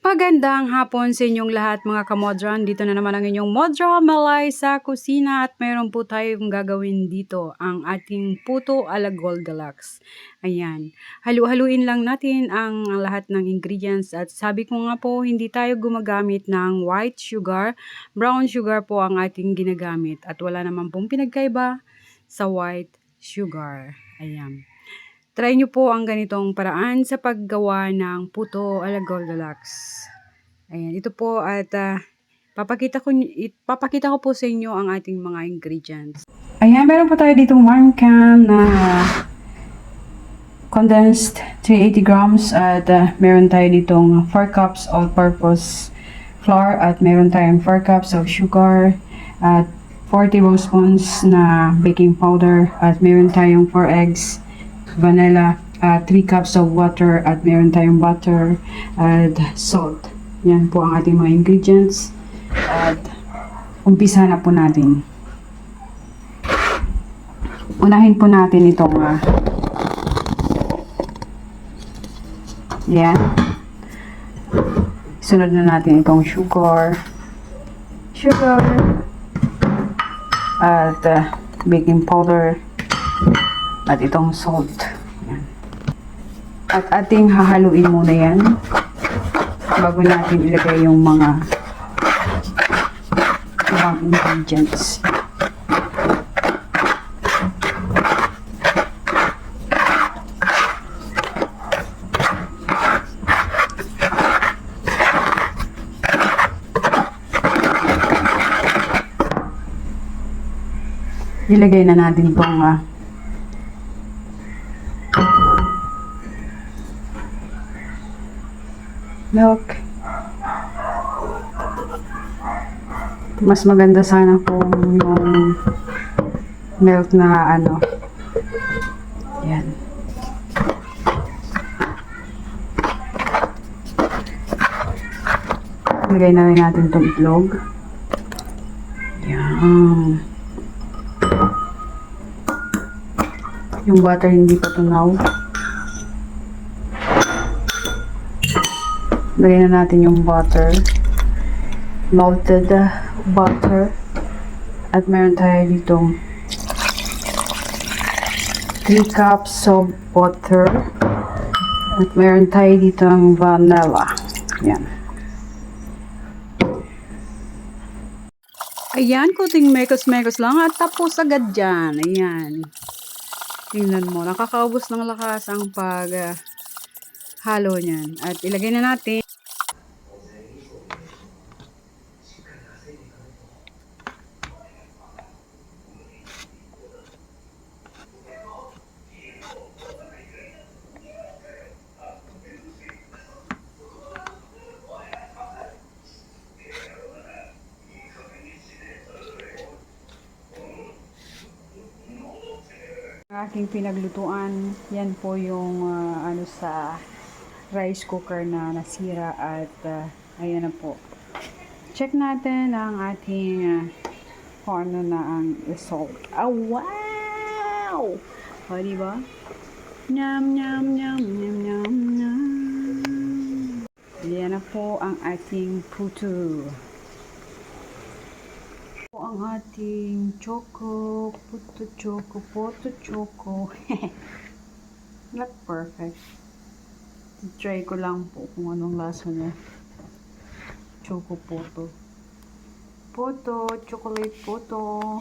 Pagandang hapon sa inyong lahat mga kamodran. Dito na naman ang inyong Modra Malay sa kusina at mayroon po tayong gagawin dito ang ating puto ala Goldilocks. Ayan. Halu-haluin lang natin ang lahat ng ingredients at sabi ko nga po hindi tayo gumagamit ng white sugar. Brown sugar po ang ating ginagamit at wala naman pong pinagkaiba sa white sugar. Ayan. Try nyo po ang ganitong paraan sa paggawa ng puto ala Goldilocks. Ayan, ito po at papakita ko po sa inyo ang ating mga ingredients. Ayan, meron po tayo ditong 1 can na condensed 380 grams at meron tayo ditong 4 cups all-purpose flour at meron tayong 4 cups of sugar at 4 tablespoons na baking powder at meron tayong 4 eggs, vanilla, 3 cups of water at meron tayong butter at salt. Yan po ang ating mga ingredients at umpisa na po natin. Unahin po natin itong yan. Sunod na natin itong sugar at baking powder at itong salt. Yan. At ating hahaluin muna yan bago natin ilagay yung mga ibang ingredients. Ilagay na natin itong milk. Mas maganda sana kung yung milk na yan. Ilagay na rin natin itong itlog. Yan. Yung butter hindi pa tunaw. Lagyan na natin yung butter. Melted butter. At meron tayo ditong 3 cups of butter. At meron tayo dito ang vanilla. Yan. Ayan, kuting mekos-mekos lang at tapos agad dyan. Ayan. Tingnan mo, nakakaubos ng lakas ang halo niyan. At ilagay na natin. Aking pinaglutuan, yan po yung sa rice cooker na nasira at ayan na po. Check natin ang ating kung ano na ang result. Wow! O, diba? Nyam, nyam, nyam, nyam, nyam, nyam. Yan na po ang ating puto. Ang ating puto choco. Look perfect. Try ko lang po kung anong lasa niya. Choco puto. Chocolate puto.